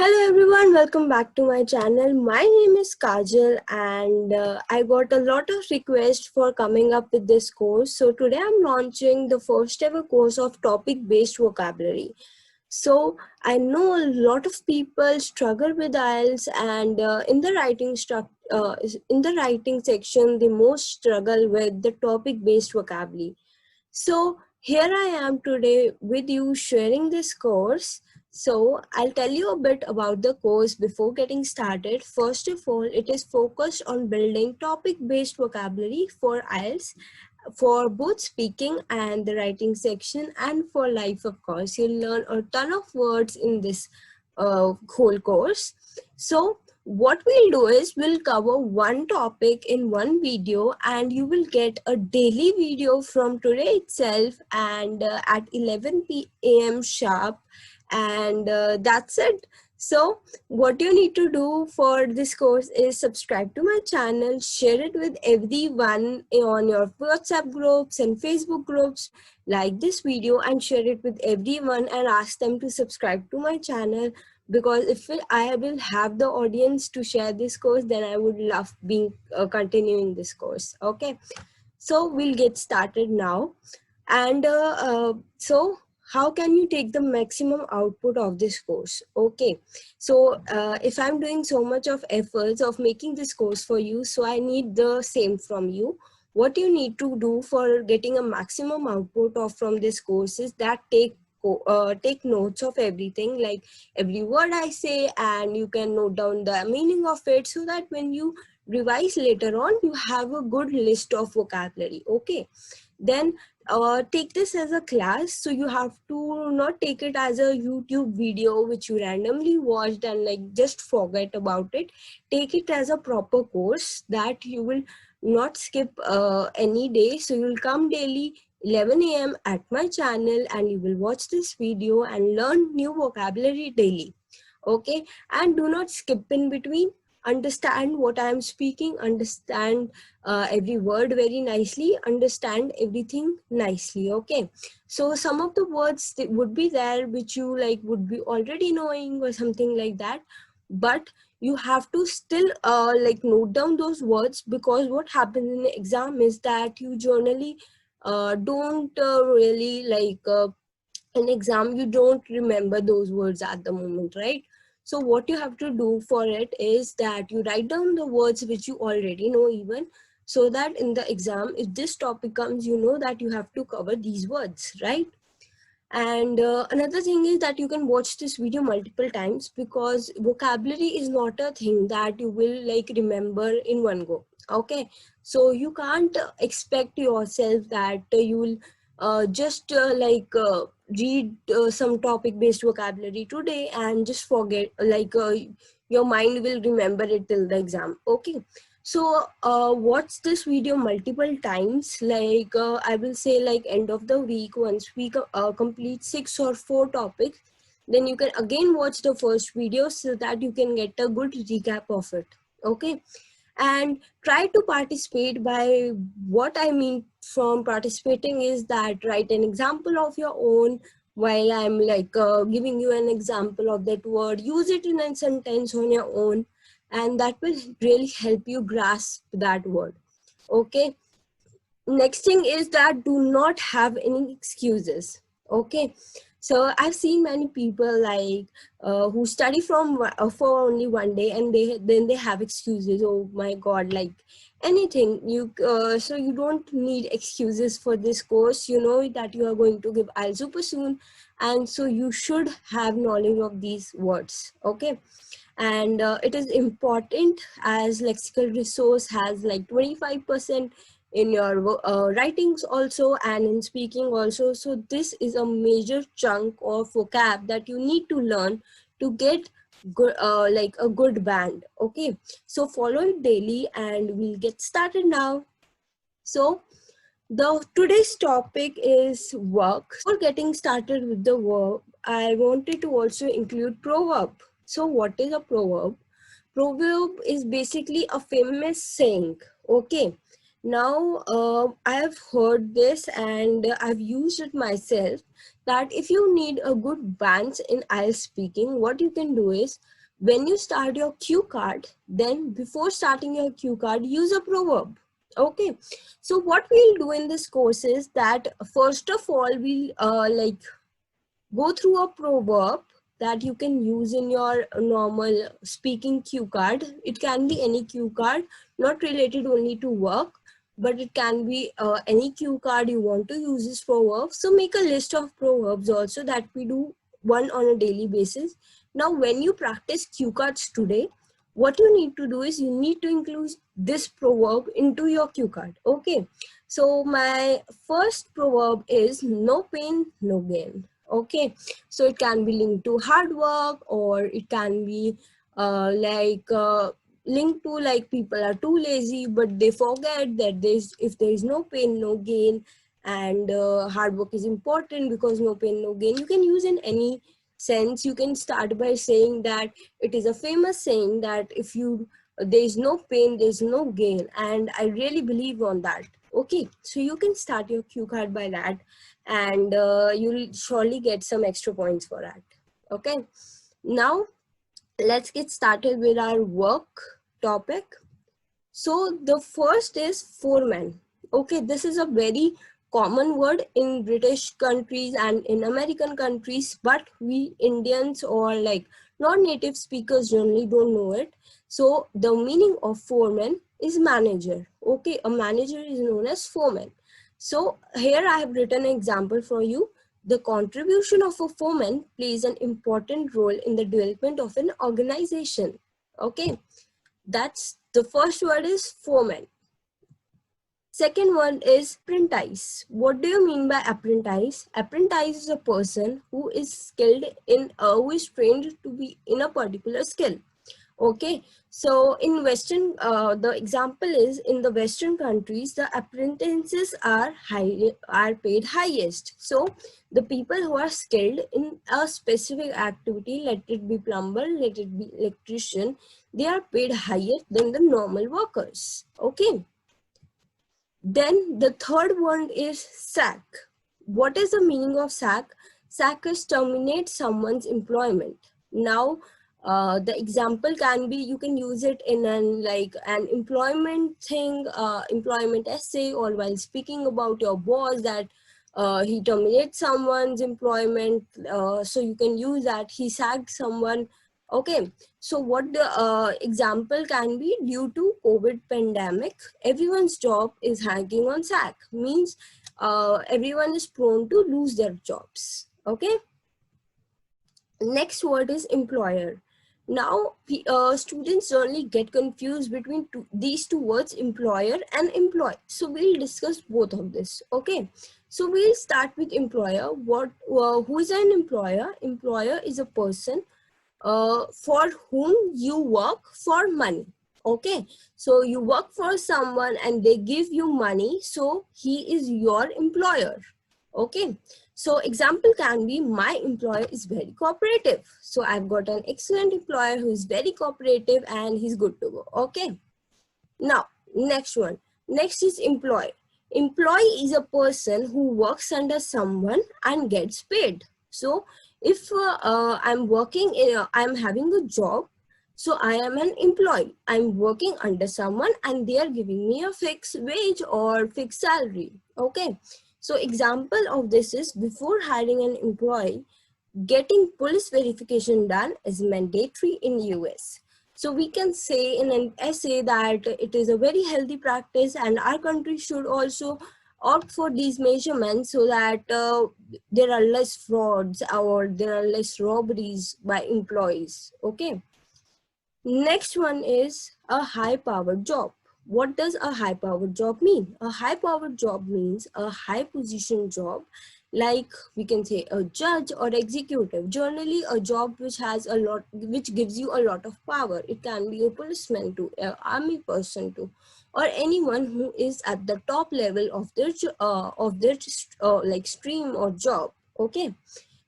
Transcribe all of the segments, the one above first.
Hello everyone, welcome back to my channel. My name is Kajal and I got a lot of requests for coming up with this course. So today I'm launching the first ever course of topic based vocabulary. So I know a lot of people struggle with IELTS and in the writing section they most struggle with the topic based vocabulary. So here I am today with you sharing this course. So I'll tell you a bit about the course before getting started. First of all, it is focused on building topic-based vocabulary for IELTS for both speaking and the writing section, and for life, of course. You'll learn a ton of words in this whole course. So what we'll do is we'll cover one topic in one video, and you will get a daily video from today itself and at 11 p.m. sharp, and that's it. So what you need to do for this course is subscribe to my channel, share it with everyone on your WhatsApp groups and Facebook groups, like this video and share it with everyone and ask them to subscribe to my channel, because if I will have the audience to share this course, then I would love being continuing this course. Okay, so we'll get started now. And so how can you take the maximum output of this course? Okay, so if I'm doing so much of efforts of making this course for you, so I need the same from you. What you need to do for getting a maximum output of from this course is that take notes of everything, like every word I say, and you can note down the meaning of it, so that when you revise later on, you have a good list of vocabulary. Okay, then take this as a class. So you have to not take it as a YouTube video which you randomly watched and like just forget about it. Take it as a proper course that you will not skip any day. So you'll come daily 11 a.m. at my channel and you will watch this video and learn new vocabulary daily. Okay, and do not skip in between. Understand what I am speaking, understand every word very nicely, understand everything nicely. Okay, so some of the words that would be there which you like would be already knowing or something like that, but you have to still like note down those words, because what happens in the exam is that you generally don't really like in exam you don't remember those words at the moment, right? So what you have to do for it is that you write down the words which you already know, even, so that in the exam, if this topic comes, you know that you have to cover these words, right? And another thing is that you can watch this video multiple times, because vocabulary is not a thing that you will like remember in one go. Okay, so you can't expect yourself that you will just read some topic based vocabulary today and just forget, your mind will remember it till the exam. Okay, so watch this video multiple times, like I will say like end of the week, once we complete 6 or 4 topics, then you can again watch the first video so that you can get a good recap of it. Okay, and try to participate. By what I mean from participating is that write an example of your own while I'm like giving you an example of that word, use it in a sentence on your own, and that will really help you grasp that word. Okay, next thing is that do not have any excuses. Okay, so I've seen many people like who study for only one day, and then they have excuses. Oh my god, like anything you so you don't need excuses for this course. You know that you are going to give IELTS super soon, and so you should have knowledge of these words. Okay, and it is important, as lexical resource has like 25% in your writings also and in speaking also. So this is a major chunk of vocab that you need to learn to get good like a good band. Okay, so follow it daily and we'll get started now. So the today's topic is work. Before getting started with the work, I wanted to also include proverb. So what is a proverb? Proverb is basically a famous saying. Okay, Now, I have heard this and I've used it myself, that if you need a good balance in IELTS speaking, what you can do is, when you start your cue card, then before starting your cue card, use a proverb. Okay, so what we'll do in this course is that first of all, we'll go through a proverb that you can use in your normal speaking cue card. It can be any cue card, not related only to work, but it can be any cue card you want to use this proverb. So make a list of proverbs also, that we do one on a daily basis. Now, when you practice cue cards today, what you need to do is you need to include this proverb into your cue card. Okay. So my first proverb is no pain, no gain. Okay, so it can be linked to hard work, or it can be linked to like people are too lazy, but they forget that if there is no pain, no gain, and hard work is important, because no pain, no gain. You can use in any sense. You can start by saying that it is a famous saying that if you there is no pain, there is no gain, and I really believe on that. Okay, so you can start your cue card by that, and you'll surely get some extra points for that. Okay, now let's get started with our work topic. So the first is foreman. Okay, this is a very common word in British countries and in American countries, but we Indians or like non-native speakers generally don't know it. So the meaning of foreman is manager. Okay, a manager is known as foreman. So here I have written an example for you. The contribution of a foreman plays an important role in the development of an organization. Okay, that's the first word is foreman. Second one is apprentice. What do you mean by apprentice? Apprentice is a person who is skilled in, who is trained to be in a particular skill. Okay, so in Western, the example is in the Western countries, the apprentices are paid highest. So the people who are skilled in a specific activity, let it be plumber, let it be electrician, they are paid higher than the normal workers. Okay. Then the third one is sack. What is the meaning of sack? Sack is terminate someone's employment. Now, the example can be, you can use it in an employment thing, employment essay, or while speaking about your boss that he terminates someone's employment. So you can use that, he sacked someone. Okay, so what the example can be, due to COVID pandemic, everyone's job is hanging on sack. Means everyone is prone to lose their jobs. Okay. Next word is employer. Now, students generally get confused between these two words, employer and employee. So we'll discuss both of this. Okay. So we'll start with employer. Who is an employer? Employer is a person for whom you work for money. Okay, so you work for someone and they give you money, so he is your employer. Okay, so example can be, my employer is very cooperative. So I've got an excellent employer who is very cooperative and he's good to go. Okay, now next one. Next is employee. Employee is a person who works under someone and gets paid. So if I'm working I'm having a job, so I am an employee. I'm working under someone and they are giving me a fixed wage or fixed salary. Okay, so example of this is, before hiring an employee, getting police verification done is mandatory in US. So we can say in an essay that it is a very healthy practice and our country should also opt for these measurements, so that there are less frauds or there are less robberies by employees. Okay. Next one is a high-powered job. What does a high-powered job mean? A high-powered job means a high-position job, like we can say a judge or executive. Generally, a job which gives you a lot of power. It can be a policeman too, an army person too, or anyone who is at the top level of their stream or job. Okay,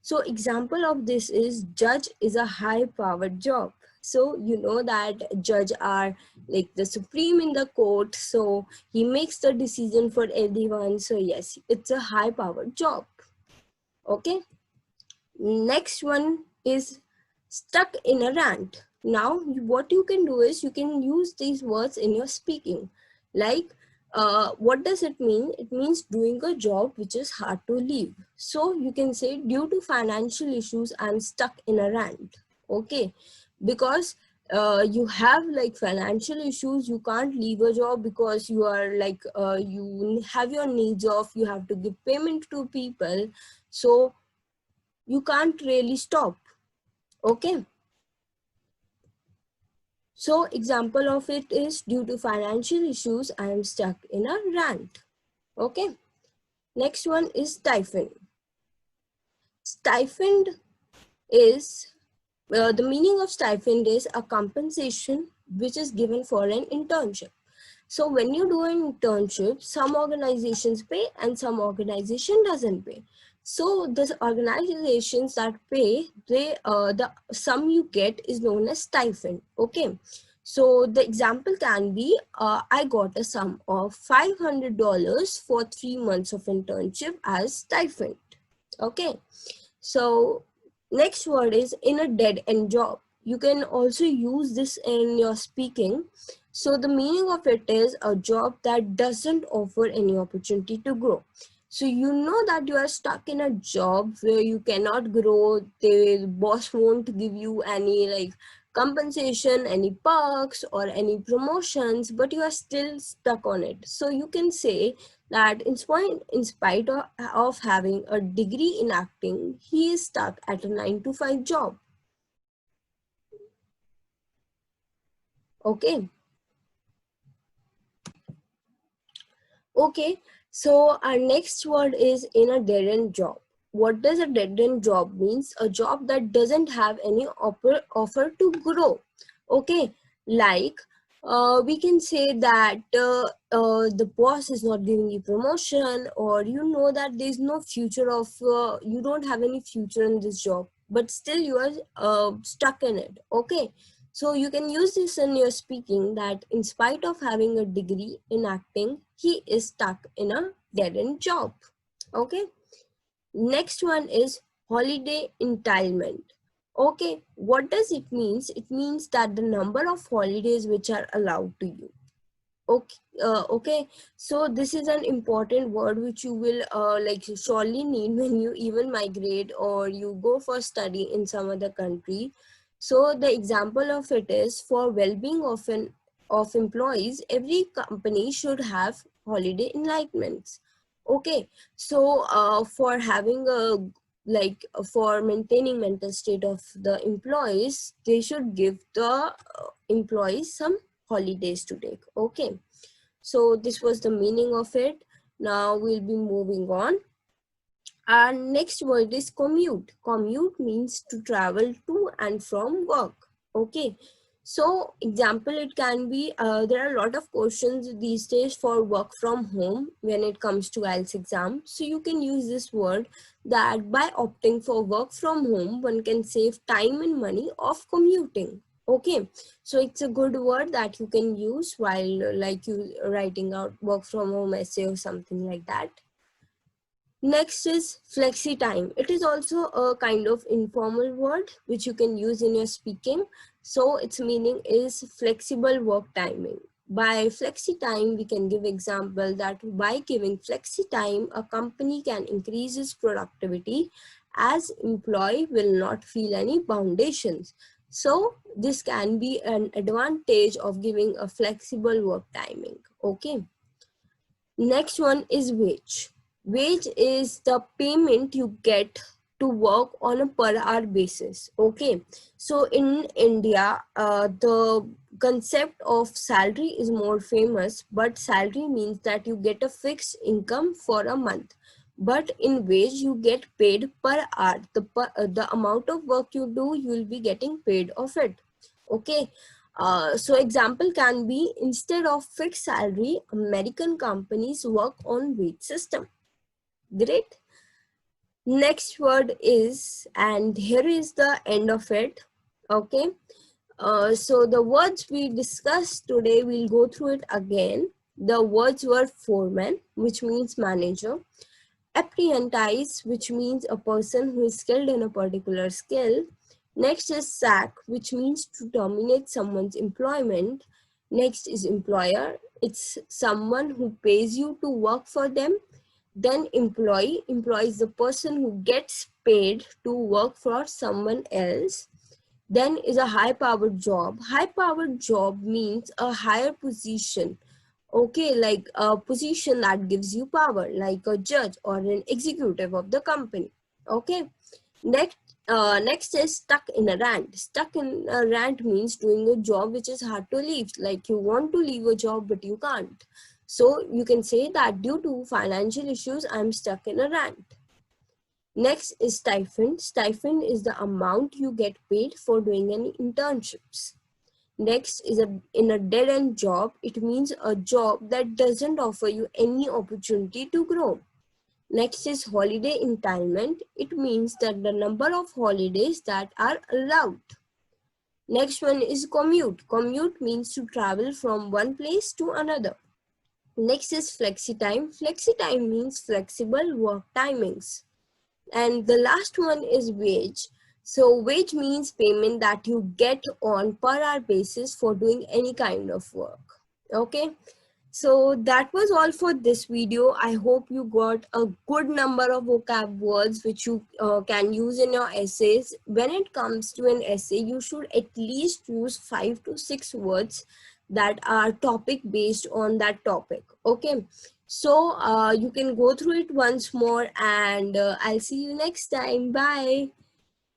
so example of this is, judge is a high powered job. So you know that judge are like the supreme in the court, so he makes the decision for everyone. So yes, it's a high powered job. Okay, next one is stuck in a rant. Now what you can do is you can use these words in your speaking. Like what does it mean? It means doing a job which is hard to leave. So you can say, due to financial issues I'm stuck in a rant. Okay, because you have like financial issues, you can't leave a job because you are like you have your needs off, you have to give payment to people, so you can't really stop. Okay, so example of it is, due to financial issues I am stuck in a rant. Okay, next one is stipend. Stipend is the meaning of stipend is a compensation which is given for an internship. So when you do an internship, some organizations pay and some organization doesn't pay. So the organizations that pay, they the sum you get is known as stipend. Okay, so the example can be, I got a sum of $500 for 3 months of internship as stipend. Okay, so next word is in a dead end job. You can also use this in your speaking. So the meaning of it is a job that doesn't offer any opportunity to grow. So you know that you are stuck in a job where you cannot grow. The boss won't give you any like compensation, any perks or any promotions, but you are still stuck on it. So you can say that in spite of having a degree in acting, he is stuck at a 9 to 5 job. Okay. Okay, so our next word is in a dead-end job. What does a dead-end job means? A job that doesn't have any offer to grow. Okay, like we can say that the boss is not giving you promotion, or you know that there's no future of, you don't have any future in this job, but still you are stuck in it. Okay, so you can use this in your speaking, that in spite of having a degree in acting, he is stuck in a dead-end job. Okay. Next one is holiday entitlement. Okay, what does it means? It means that the number of holidays which are allowed to you. Okay, okay. So this is an important word which you will like surely need when you even migrate or you go for study in some other country. So the example of it is, for well-being of employees, every company should have holiday enlightenments. Okay, so for having a like for maintaining mental state of the employees, they should give the employees some holidays to take. Okay, so this was the meaning of it. Now we'll be moving on. Our next word is commute. Commute means to travel to and from work. Okay, so example, it can be there are a lot of questions these days for work from home when it comes to IELTS exam. So you can use this word, that by opting for work from home, one can save time and money of commuting. Okay, so it's a good word that you can use while like you writing out work from home essay or something like that. Next is flexi time. It is also a kind of informal word which you can use in your speaking. So its meaning is flexible work timing. By flexi time, we can give example that by giving flexi time, a company can increase its productivity as employee will not feel any foundations. So this can be an advantage of giving a flexible work timing. Okay. Next one is wage. Wage is the payment you get to work on a per hour basis. Okay, so in India, the concept of salary is more famous, but salary means that you get a fixed income for a month. But in wage, you get paid per hour. The amount of work you do, you will be getting paid of it. Okay, so example can be, instead of fixed salary, American companies work on wage system. Great. Next word is, and here is the end of it. Okay. So the words we discussed today, we'll go through it again. The words were foreman, which means manager; apprentice, which means a person who is skilled in a particular skill. Next is sack, which means to terminate someone's employment. Next is employer. It's someone who pays you to work for them. Then employee. Employee is the person who gets paid to work for someone else. Then is a high powered job. High powered job means a higher position. Okay, like a position that gives you power, like a judge or an executive of the company. Okay, next next is stuck in a rant. Stuck in a rant means doing a job which is hard to leave, like you want to leave a job but you can't. So you can say that due to financial issues I'm stuck in a rant. Next is stipend. Stipend is the amount you get paid for doing any internships. Next is in a dead-end job. It means a job that doesn't offer you any opportunity to grow. Next is holiday entitlement. It means that the number of holidays that are allowed. Next one is commute. Commute means to travel from one place to another. Next is flexi time. Flexi time means flexible work timings. And the last one is wage. So wage means payment that you get on per hour basis for doing any kind of work. Okay. So that was all for this video. I hope you got a good number of vocab words which you can use in your essays. When it comes to an essay, you should at least use 5 to 6 words that are topic based on that topic. Okay. So you can go through it once more, and I'll see you next time. Bye.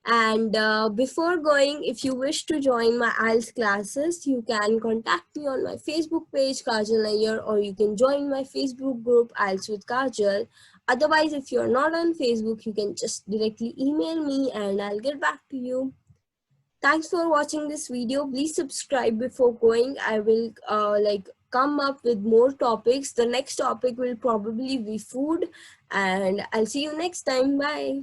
And before going, if you wish to join my IELTS classes, you can contact me on my Facebook page, Kajal Nayyar, or you can join my Facebook group, IELTS with Kajal. Otherwise, if you're not on Facebook, you can just directly email me and I'll get back to you. Thanks for watching this video. Please subscribe before going. I will come up with more topics. The next topic will probably be food, and I'll see you next time. Bye.